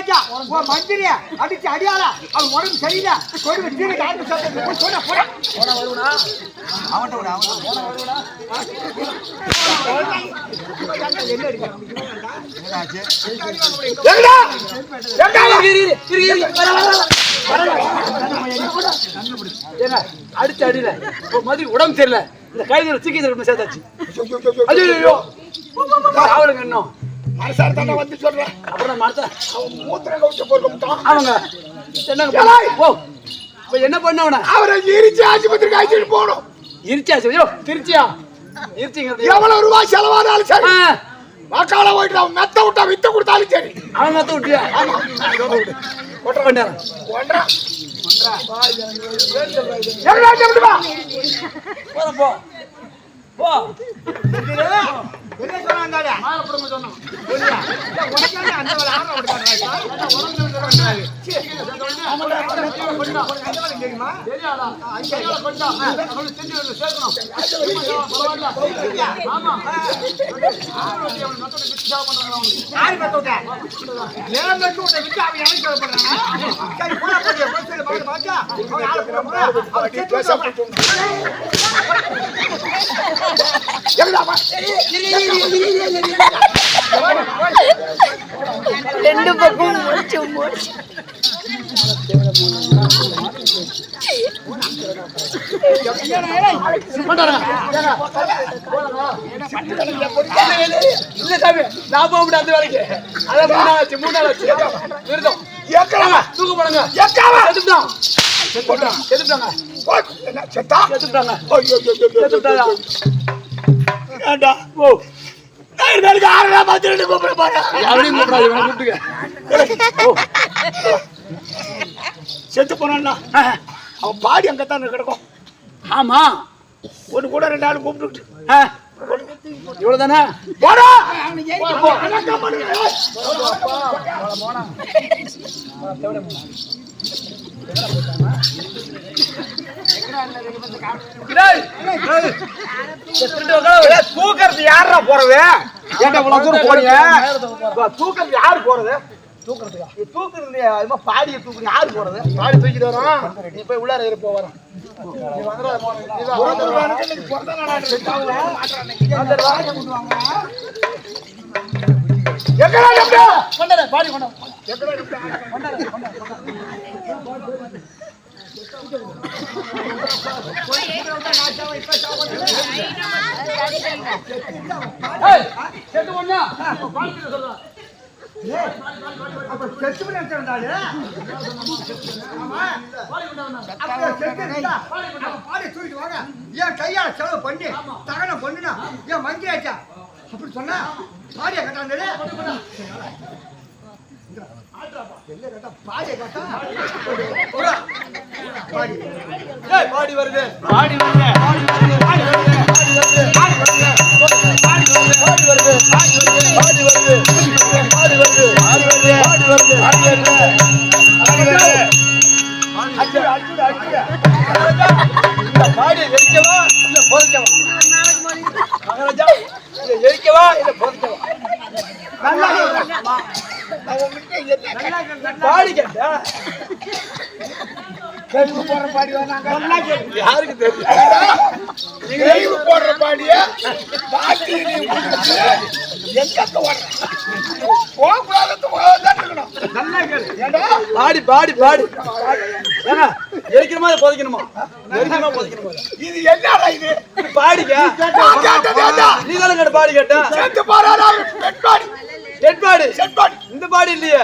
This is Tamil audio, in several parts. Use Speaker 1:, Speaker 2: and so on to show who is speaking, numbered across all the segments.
Speaker 1: மகாராஜா மந்திரிய அடிச்சு அடியாளா அவன் உடம்பு சரியில்லை கொடு தீனி டாக்டர் சொல்ல சொன்ன போடா வருவனா அவன்கிட்ட விட
Speaker 2: அடிச்சு அடியில மாதிரி உடம்பு தெரியல இந்த கைதில சீக்கிரம் சேர்த்தாச்சு அவளுக்கு இன்னும்
Speaker 1: மனசார தானே வந்து சொல்றேன்
Speaker 2: அப்புறம் மாத்தா
Speaker 1: மூத்திரம் கவுச்சு போட்டுட்டான்
Speaker 2: அவங்க என்னங்க ஓ இப்ப என்ன பண்ணவன
Speaker 1: அவரை இரிச்சி ஆஸ்பத்திரிக்கு அழைச்சிட்டு போகணும்
Speaker 2: இரிச்சி ஐயோ திருச்சியா இருச்சிங்க
Speaker 1: எவ்வளவு ரூபாய் செலவானாலும் சரி வாக்கால போயிட்டு அவன் மெத்த விட்டா வித்த கொடுத்தாலும் சரி
Speaker 2: அவன் மெத்த விட்டியா ஒன்றரை மணி நேரம் போ போ
Speaker 1: என்ன சொன்னாங்க மாலப்புறம் சொன்னோம் அந்த
Speaker 3: ரெண்டு பக்கம் முடிச்சு முடிச்சு
Speaker 2: இல்ல சாமி நான் போக முடியாது அந்த வேலைக்கு அதான் மூணு நாள் ஆச்சு விருதம் தூக்க போடுங்க
Speaker 1: செத்து போனா அவன் பாடி அங்கத்தான் கிடக்கும்
Speaker 2: ஆமா
Speaker 1: ஒண்ணு கூட ரெண்டு ஆள் கூப்பிட்டு
Speaker 2: இவ்வளவுதானே
Speaker 1: தூக்கிறது யாரா போறது ஏன்டா இவ்வளவு தூரம் போறீங்க தூக்கிறது யாரு போறது தூக்குறது பாடியை தூக்குறது யாரு போறது பாடி தூக்கிட்டு வரோம் நீ போய் உள்ளார இருப்போ வரோம் பாடி கொண்டா கையால செலவு பண்ணி தகனம் பண்ணுனா ஏன் மங்கியாச்சா அப்படி சொன்னா பாடிய கட்டாண்டு பாடி வருது பாடி வருது பாடி எரிக்கவா இல்ல போதிக்கவா மகாராஜா எரிக்கவா இல்ல போதிக்கவா பாடி கேட்டா போடுற பாடி யாருக்கு தெரியும் போடுற பாடிய பாடி பாடி பாடி எரிக்கிற மாதிரி புதைக்கணுமா எரிக்கிற மாதிரி புதைக்கணுமா இது என்னடா இது பாடிக்க நீ தானே கேட்ட பாடி கேட்ட டெட் பாடி இந்த பாடி இல்லையே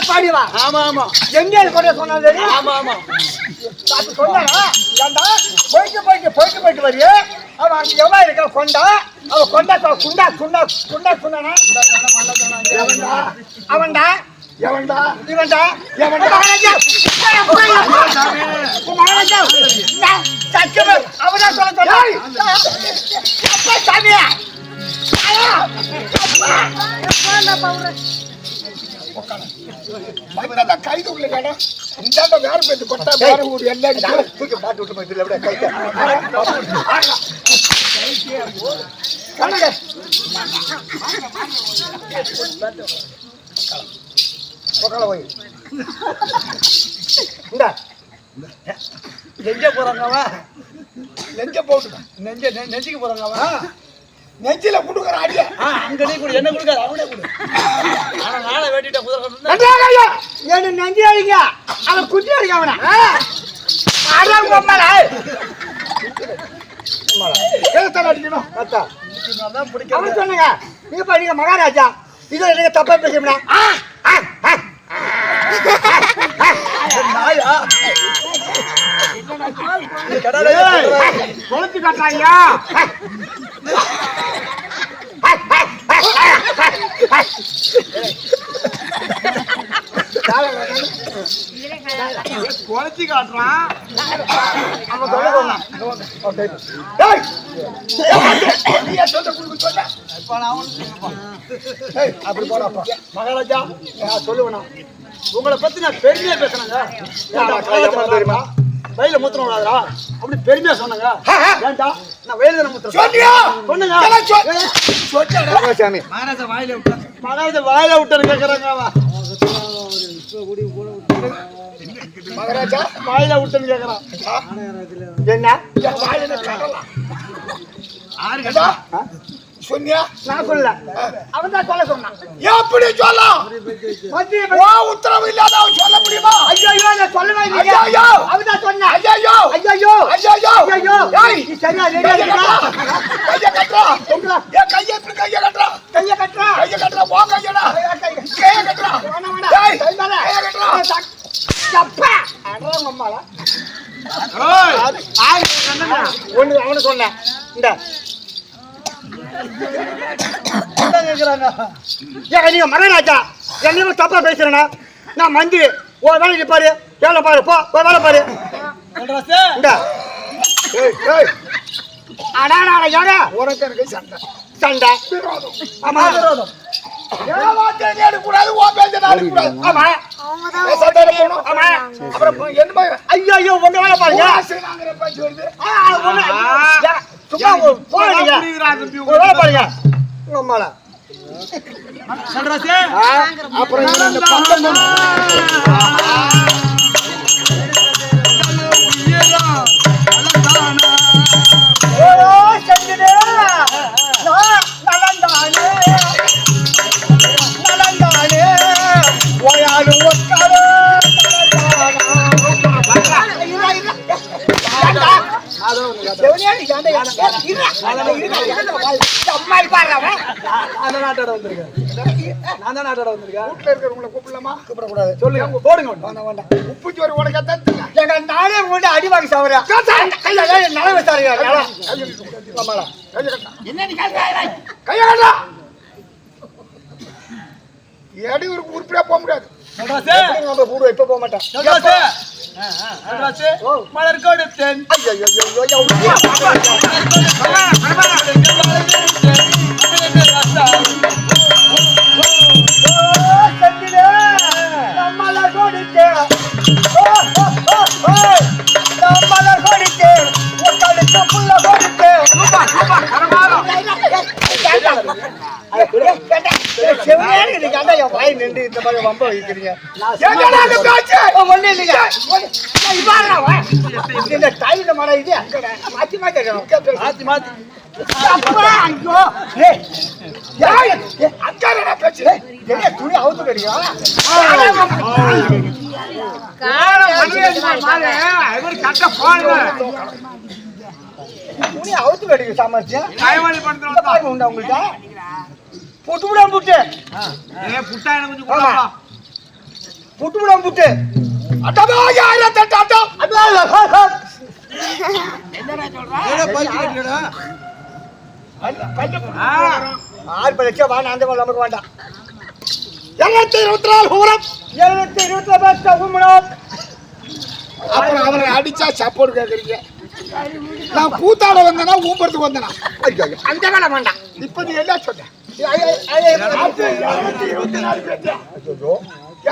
Speaker 1: பாடிவா ஆமா ஆமா எங்க கொண்ட சொன்னாங்க ஆமா ஆமா சொன்னா போயிட்டு வரியே அவன் அங்க எவ்வளவு இருக்க கொண்டா
Speaker 2: அவ கொண்டா குண்டா குண்டா குண்டா குண்டானா அவன்டா எவன்டா இவன்டா எவன்டா மகாராஜா மகாராஜா சச்சமே அவதான் சொல்ல அப்பா சாமியா மத்தத கைது உள்ள கடை இந்தாண்ட வேற பேத்து கொட்டா வேற ஊர் எல்லாம் தூக்கி மாட்டி விட்டு போயிட்டு அப்படியே கைட்ட கணங்க பக்கல போய் இந்தா
Speaker 1: எங்க போறாங்க அவன்?
Speaker 2: நெஞ்ச போட்டு
Speaker 1: நெஞ்சுக்கு போறாங்க அவன்.
Speaker 2: நெஞ்சில குடுக்குற அடிய
Speaker 1: அங்க நீ கூட என்ன கொடுக்காது அவனே கொடு. ஆனா நானே வேட்டிட்ட குதிரை
Speaker 2: என்ன நெஞ்சி அடிங்க அவன் குத்தி அடிக்க அவன அதான் பொம்மல அடிக்கணும் அத்தா
Speaker 1: தான் பிடிக்கும்.
Speaker 2: அவன் சொன்னங்க நீங்க பாருங்க மகாராஜா இதை நீங்க தப்பா பேசுறீங்க
Speaker 1: நாயா
Speaker 2: கொளுத்து காட்டாங்க குழச்சி காட்டுறான் அப்படி போடாப்பா
Speaker 1: மகாராஜா சொல்லுவேண்ணா உங்களை பத்தி நான் பெருமையா பேசுனேங்க.
Speaker 2: தெரியுமா
Speaker 1: வயல மூத்திரம் விடாதா அப்படி பெருமையா சொன்னாங்க. ஏன்டா நான் வயல தானே மூத்திரம் சொன்னங்க.
Speaker 2: சாமி
Speaker 1: மகாராஜா வாயில விட்டேன்னு கேக்குறாங்க.
Speaker 2: மகாராஜா
Speaker 1: வாயில விட்டேன்னு கேக்குறான்.
Speaker 2: என்ன வாயில கடலாம் சொன்னியா நான் சொல்லல அவன் தான் சொல்ல சொன்னான் எப்படி சொல்லலாம் உத்தரவு இல்லாத அவன் சொல்ல முடியுமா ஐயோ நான் சொல்லவே இல்லையா ஐயோ அவன் தான் சொன்னான் ஐயோ ஐயோ ஐயோ ஐயோ நீ சரியா ரெடியா இருக்கா கைய கட்டறா ஏ கைய இப்படி கைய கட்டறா கைய கட்டறா வா கையடா கைய கட்டறா டேய் கை மேல கைய கட்டறா சப்பா அடற மம்மாடா ஓய் ஆய் சொன்னேனா ஒன்னு அவன சொன்னேன் இந்த நீங்க மகாராஜா என்னையும் தப்பா பேசுறேன்னா நான் மந்திரி ஓ வேலைக்கு பாரு வேலை பாரு போ வேலை பாரு உனக்கு எனக்கு சண்டை சண்டை ஆமா கூடாது ஆமா ஆமா அப்புறம் என்ன ஐயோ உங்க வேலை பாருங்க சும்மா போறீங்க வேலை பாருங்க அம்மால அப்புறம் இந்த பந்தம் அடி வாங்கி சாவறா உருப்படியா போக முடியாது இப்ப போக மாட்டேன்
Speaker 1: மலர் கொடுத்தேன்
Speaker 2: வாய் நின்று இந்த மாதிரி வம்ப வைக்கிறீங்க இந்த டைல மழை இது மாத்தி மாத்தி மாத்தி துணி அவுத்து கிடைக்கும் துணி அவுத்து கிடைக்கும் சாமர்த்தியம் உண்டா உங்கள்கிட்ட புட்டு விடாம புட்டு
Speaker 1: புட்டா எனக்கு கொஞ்சம்
Speaker 2: புட்டு விடாம புட்டு 6 லட்சம் வாங்க அந்த நமக்கு வேண்டாம் 724 ஊரம் 724 ஊமனம்.
Speaker 4: அப்புறம் அவனை அடிச்சா சப்போர்ட் கேக்குறீங்க. நான் கூத்தாட வந்தேனா ஊம்பறதுக்கு வந்தேனா?
Speaker 2: அந்த வேலை வேண்டாம்.
Speaker 4: இப்ப நீ என்ன சொன்ன?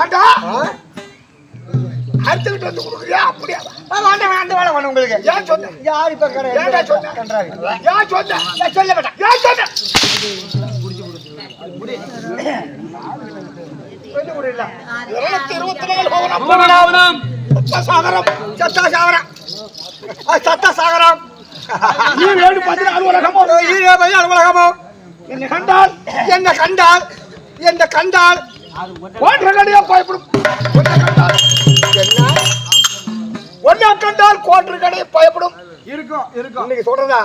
Speaker 4: ஏண்டா அடுத்துக்கிட்டு வந்து கொடுக்குறியா? அப்படியா
Speaker 2: அந்த வேலை வேணும் உங்களுக்கு.
Speaker 4: ஏன் சொன்ன?
Speaker 2: யார் இப்ப
Speaker 4: ஏன்டா சொன்ன? ஏன் சொன்ன?
Speaker 2: சொல்ல வேண்டாம்.
Speaker 4: ஏன் சொன்ன?
Speaker 2: சொல்லி முடியல.
Speaker 4: 224
Speaker 1: ஊமனம்
Speaker 4: சாகரம்
Speaker 2: சத்த சாகரம்
Speaker 4: ஈரேடு 14 உலகமோ
Speaker 2: அலுவலகமோ
Speaker 4: என்னை கண்டால்
Speaker 2: என்ன கண்டால்
Speaker 4: கோட்டர்களையே பயப்படும். ஒன்னா கண்டால் கோட்டர்களே பயப்படும்.
Speaker 2: இருக்கும் இன்னைக்கு சொல்றதா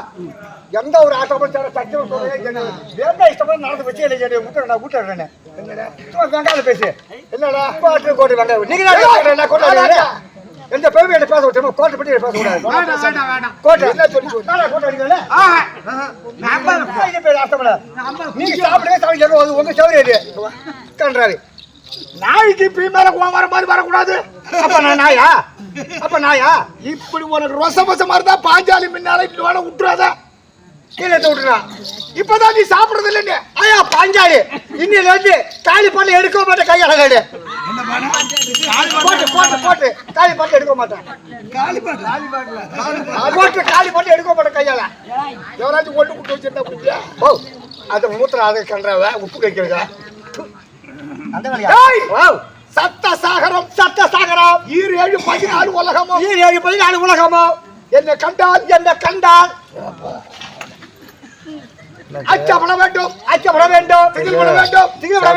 Speaker 2: எந்த ஒரு ஆட்டமும் சத்தியம் சொல்றேன். வேண்டாம் இஷ்டப்பட நடந்து வச்சு விட்டுறேன். வெங்காயம் பேசு என்னடா கோட்டை கோட்டை வெங்காயம் நீங்க கோட்டை எந்த பெருமை என்ன பேச விட்டு கோட்டை பற்றி பேச கூடாது. கோட்டை என்ன சொல்லி கோட்டை அடிக்கல நீங்க சாப்பிடுங்க உங்க சௌரியது கன்றாரு.
Speaker 4: நாய்க்கு பீ மேல வர மாதிரி வரக்கூடாது.
Speaker 2: அப்ப நாயா
Speaker 4: இப்படி உனக்கு ரொசபசமா இருந்தா பாஞ்சாலி முன்னால வேணா விட்டுறாத.
Speaker 2: கீழே விட்டுறா.
Speaker 4: இப்பதான் நீ சாப்பிடுறது இல்லைங்க.
Speaker 2: ஐயா பாஞ்சாலி இன்னில இருந்து காலி பண்ணி எடுக்க மாட்டேன் கையால போட்டு காலி பண்ணி எடுக்க மாட்டேன். போட்டு காலி பண்ணி எடுக்க மாட்டேன் கையால.
Speaker 4: எவராச்சும் ஒண்ணு குட்டு வச்சிருந்தா குட்டியா?
Speaker 2: ஓ அது மூத்திரம் அதை கண்டாவ உப்பு வைக்கிறதா அந்த
Speaker 4: சத்த சாகரம் ஈரேழு 14 உலகமோ என்னை கண்டால் அச்சப்பட வேண்டும் திகழ்பட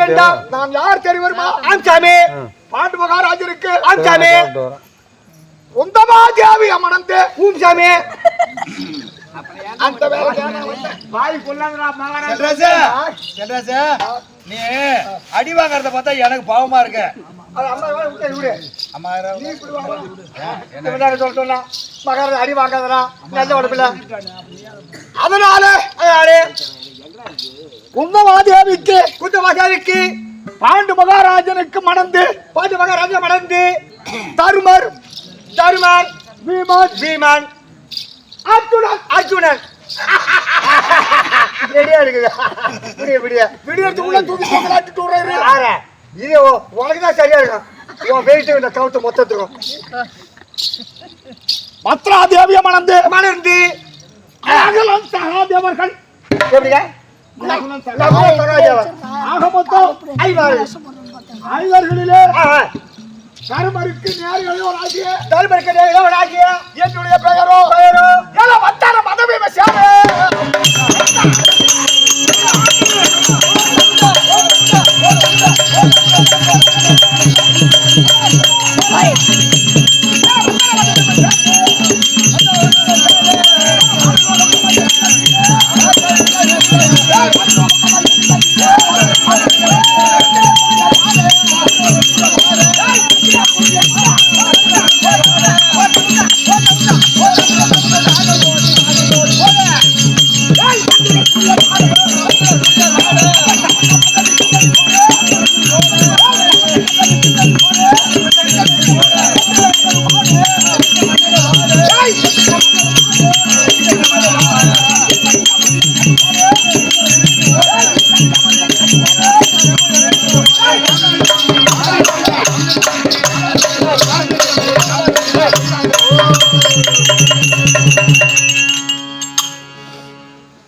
Speaker 4: வேண்டும். நான் யார் தெரியுமா?
Speaker 2: ஆம்சாமி
Speaker 4: பாண்டு மகாராஜருக்கு
Speaker 2: ஆம்சாமி
Speaker 4: உந்தமா தேவி அமனந்து
Speaker 2: ஊம்சாமி
Speaker 4: அந்த வேலை
Speaker 2: வாய் கொள்ளாதடா
Speaker 1: சென்றாசே நீ அடி வாங்கறத பார்த்தா எனக்கு பாவமா இருக்கு.
Speaker 2: அது அம்மா விட்டு விடு.
Speaker 1: அம்மா
Speaker 2: நீ இப்படி வாங்க சொல்லிட்டோம்னா மகாராஜா அடி வாங்காதடா நல்ல உடம்புல.
Speaker 4: அதனால
Speaker 2: குந்தமாதேவிக்கு
Speaker 4: பாண்டு மகாராஜனுக்கு மணந்து தருமர்
Speaker 2: பீமன் அர்ஜுனன் ரெடியா இருக்குது.
Speaker 4: விடியத்துக்குள்ள தூக்கி தொங்கலாட்டிட்டு விடுறாரு.
Speaker 2: இது உனக்குதான் சரியா இருக்கும். உன் வெயிட்டு இந்த கவுத்து மொத்தத்துக்கும்
Speaker 4: மத்ராதேவிய மணந்து
Speaker 2: அகலம் சகாதேவர்கள் எப்படிங்க
Speaker 4: ஆக மொத்தம்
Speaker 2: 5
Speaker 4: ஐவர்களிலே தருமருக்கு நேர்களாகிய என்னுடைய பெயரோ வந்தார மதமே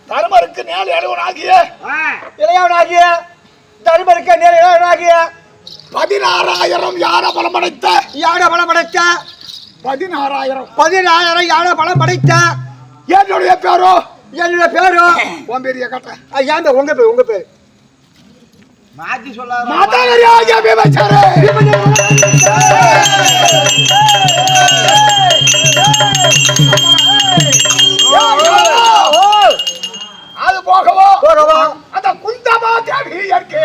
Speaker 4: தருமருக்கு நேர் இளையவனாகிய
Speaker 2: தருமருக்கு நேர் இளையவனாகிய
Speaker 4: 16,000 யானை பலம் படைத்த
Speaker 2: 16,000 யானை பலம் படைத்த
Speaker 4: என்னுடைய பேரோ
Speaker 2: உன்
Speaker 4: பெரிய கட்ட
Speaker 2: ஏன் உங்க பேரு
Speaker 1: மாத்தி சொல்லாத
Speaker 4: மாதாவரியாகிய விபச்சாரே அது போகவோ அந்த குந்தமா தேவி இயற்கை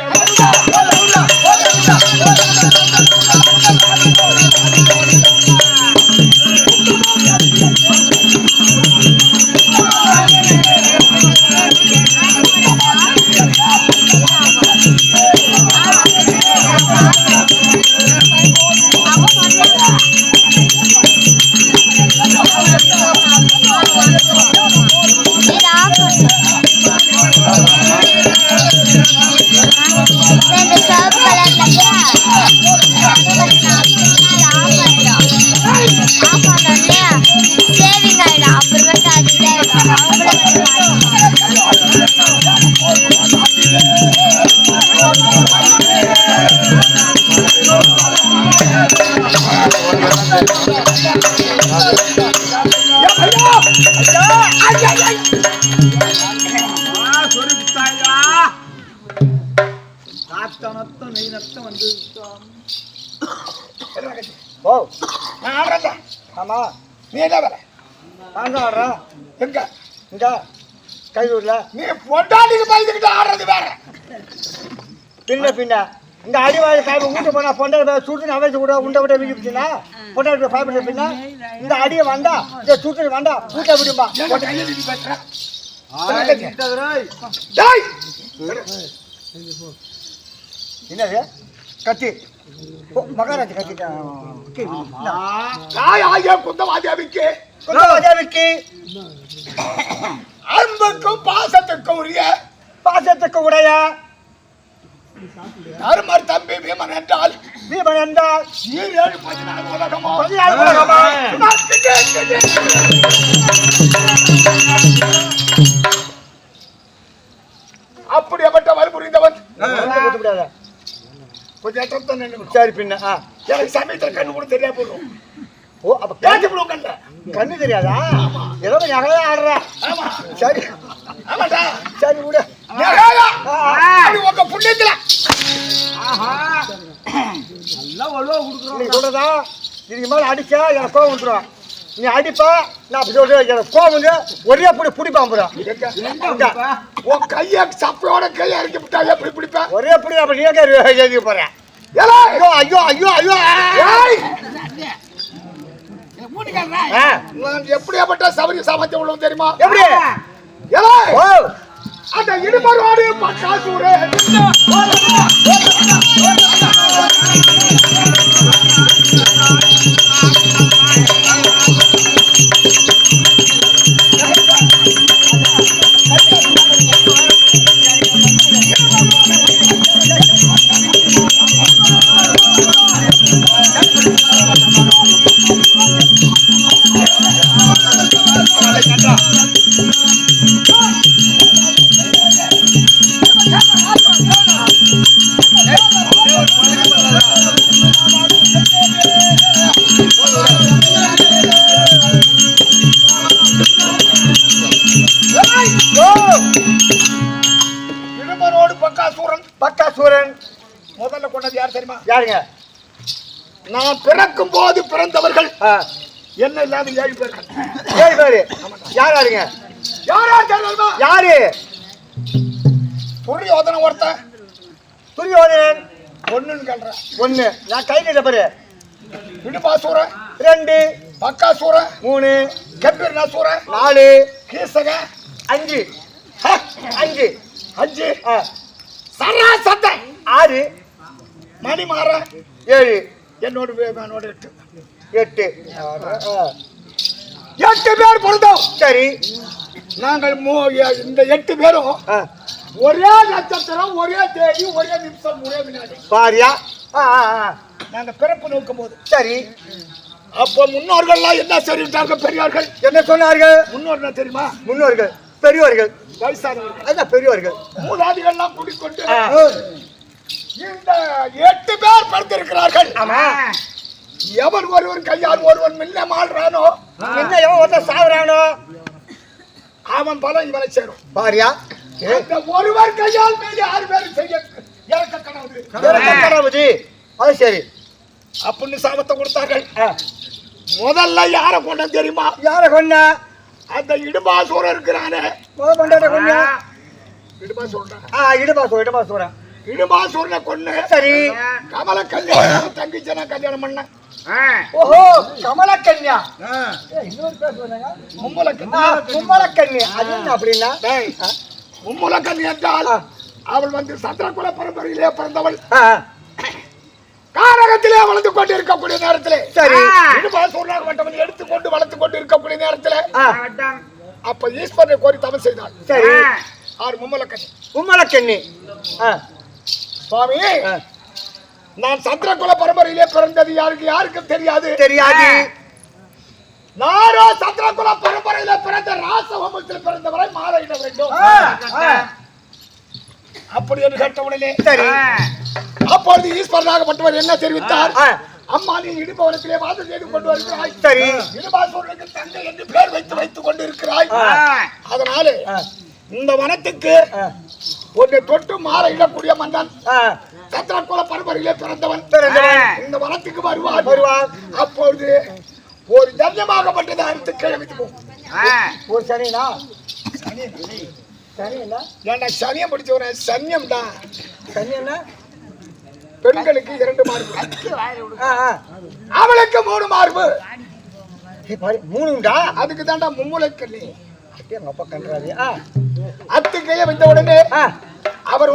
Speaker 2: ஓ நான் ஆடுறேன். ஆமா
Speaker 4: நீ என்ன வேலை?
Speaker 2: நான் தான் ஆடுறேன்.
Speaker 4: எங்க
Speaker 2: இங்க கையூர்ல
Speaker 4: நீ பொண்டாட்டிக்கு பயந்துக்கிட்டு ஆடுறது வேற.
Speaker 2: பின்ன இந்த அடிவாளி சாய்ப்பு வீட்டு போனா பொண்டாட்டி சுட்டு அவைச்சு கூட உண்டை விட்ட வீட்டுச்சுன்னா பொண்டாட்டி சாப்பிட்டு பின்ன இந்த அடியை வந்தா இந்த சுட்டு வந்தா வீட்டை விடுமா என்னது கத்தி மகாராஜ் கத்தி
Speaker 4: குந்தவாதியாவிக்கு
Speaker 2: குந்தவாதியாவிக்கு
Speaker 4: அன்புக்கும் பாசத்துக்கும் உரிய
Speaker 2: பாசத்துக்கு உடைய
Speaker 4: தருமர் தம்பி பீமன் என்றால்
Speaker 2: ஈரேழு
Speaker 4: 14 உலகமோ அப்படிப்பட்ட வலுபுரிந்தவன் கொஞ்சம்
Speaker 2: சரி பின்ன
Speaker 4: எனக்கு சமயத்தில் கண்ணு கூட தெரியா போடுறோம்.
Speaker 2: ஓ அப்ப கண்ணு தெரியாதா? ஏதோ நகை ஆடுறா. சரி
Speaker 4: ஆமாடா
Speaker 2: சரி விடு.
Speaker 4: உங்க புண்ணியத்துல
Speaker 2: நீ சொல்றதா இதுக்கு மேல அடிச்சா எனக்கு கோவம் வந்துடும். நீ அடிப்பா நான் அப்படி சொல்றேன் எனக்கு கோவம் வந்து ஒரே பிடிப்பான்
Speaker 4: உன் கைய சப்பையோட கையை அரைக்க விட்டா எப்படி பிடிப்பேன்?
Speaker 2: ஒரே பிடி அப்ப நீங்க எழுதி போறேன். ஐயோ ஐயோ ஐயோ ஐயோ
Speaker 4: நான் எப்படியாப்பட்ட சபரி சாமர்த்தியம் உள்ளவன் தெரியுமா?
Speaker 2: எப்படி
Speaker 4: அந்த இடுமரோடு பக்காசூரே பக்காசூரன் முதல்ல கொண்டது யார் தெரியுமா?
Speaker 2: யாருங்க?
Speaker 4: நான் பிறக்கும் போது பிறந்தவர்கள் என்ன இல்லாத 7 பேர்கள்.
Speaker 2: 7 பேரு யாருங்க?
Speaker 4: யாரா தெரியுமா?
Speaker 2: யாரு?
Speaker 4: துரியோதனன் ஒருத்தன்.
Speaker 2: துரியோதனன்
Speaker 4: ஒண்ணுன்னு சொல்றேன்.
Speaker 2: 1 நான் கை நீட்ட பாரு.
Speaker 4: இடுபாசூரன்
Speaker 2: 2
Speaker 4: பக்காசூரன்
Speaker 2: 3
Speaker 4: கம்பீரனாசூரன்
Speaker 2: 4
Speaker 4: கீசகன்
Speaker 2: 5 5
Speaker 4: 5 சராசத்தன்
Speaker 2: 6
Speaker 4: மணிமாறன்
Speaker 2: 7
Speaker 4: என்னோட 8
Speaker 2: 8
Speaker 4: பேர் பிறந்தோம்.
Speaker 2: சரி
Speaker 4: நாங்கள் இந்த 8 பேரும் ஒரே நட்சத்திரம் ஒரே தேதி ஒரே நிமிஷம் ஒரே வினாடி
Speaker 2: பாரியா
Speaker 4: நாங்க பிறப்பு நோக்கும் போது
Speaker 2: சரி
Speaker 4: அப்ப முன்னோர்கள்லாம் என்ன சொல்லிவிட்டார்கள்? பெரியார்கள்
Speaker 2: என்ன சொன்னார்கள்?
Speaker 4: முன்னோர்கள் தெரியுமா?
Speaker 2: முன்னோர்கள் பெரியவர்கள்
Speaker 4: வயசானவர்கள்
Speaker 2: அதான் பெரியவர்கள்
Speaker 4: மூதாதிகள்லாம் கூட்டிக்கொண்டு இந்த 8 பேர் பிறந்திருக்கிறார்கள்.
Speaker 2: ஆமா
Speaker 4: எவன் ஒருவன் கையால் ஒருவன் மில்ல மாறுறானோ
Speaker 2: என்ன எவன் ஒருத்தன் சாகுறானோ
Speaker 4: அவன் பலம் இவனை சேரும்.
Speaker 2: பாரியா
Speaker 4: இந்த ஒருவர் கையால் மீது 6 பேர் செய்ய இறக்க
Speaker 2: கனவு. அது சரி
Speaker 4: அப்படின்னு சாபத்தை கொடுத்தார்கள். முதல்ல யார கொண்ட தெரியுமா?
Speaker 2: யார கொண்ட?
Speaker 4: அந்த இடுபாசூரன் இருக்கிறானே
Speaker 2: கொண்டாட கொண்ட
Speaker 4: இடுபாசூரன் இடுபாசூரனை கொண்டு
Speaker 2: சரி
Speaker 4: கமல கல்யாணம் தங்கிச்சனா கல்யாணம் பண்ண.
Speaker 2: ஓஹோ கமலக்கன்யா இன்னொரு பேர் சொன்னாங்க மும்மலக்கன்யா. அது என்ன அப்படின்னா?
Speaker 4: மும்மலக்கன்யா என்றால் அவள் வந்து சந்திரகுல பரம்பரையிலே பிறந்தவள். காரகத்திலே வளர்ந்து கொண்டு இருக்கக்கூடிய நேரத்திலே
Speaker 2: சரி
Speaker 4: இடுபாசூரனாக மற்றவன் எடுத்துக்கொண்டு வளர்த்து கொண்டு இருக்கக்கூடிய நேரத்திலே அப்ப ஈஸ்வரனை கோரி தவம் செய்தாள்.
Speaker 2: சரி
Speaker 4: மும்மலக்கன்னி சுவாமி நான் சந்திரகுல பரம்பரையிலே பிறந்தது யாருக்கும் தெரியாது. நானோ சந்திரகுல பரம்பரையில பிறந்த ராசவம்சத்தில் பிறந்தவரை மாறிட வேண்டும் அப்படி என்று கேட்டவுடனே
Speaker 2: சரி
Speaker 4: அப்பொழுது ஈஸ்வரனாகப்பட்டவர் என்ன தெரிவித்தார்? அம்மா நீ இடுபவனத்திலே வாசம் செய்து கொண்டு வருகிறாய்.
Speaker 2: சரி.
Speaker 4: இடுபாசூரனுக்கு தங்கை என்று பேர் வைத்துக் கொண்டு இருக்கிறாய். அதனால இந்த வனத்துக்கு உன்னை தொட்டு மாற இடக்கூடிய மன்னன் சத்திரகுல பரம்பரையிலே பிறந்தவன். இந்த வனத்துக்கு வருவான். அப்பொழுது ஒரு ஜன்யமாகப்பட்டதை அறுத்து கிளம்பித்துப்போம்.
Speaker 2: ஒரு சனினா
Speaker 4: ஏன்னா சனியம் பிடிச்சவன சன்யம் தான்.
Speaker 2: சனியன்னா
Speaker 4: பெண்களுக்கு 2 மார்பு, அவளுக்கு 3 மார்பு.
Speaker 2: 3 உண்டா?
Speaker 4: அதுக்கு தாண்டா மும்முளைக்கல்லி.
Speaker 2: எங்க அப்பா கண்டாரு.
Speaker 4: அத்து கைய வைத்த உடனே அவர்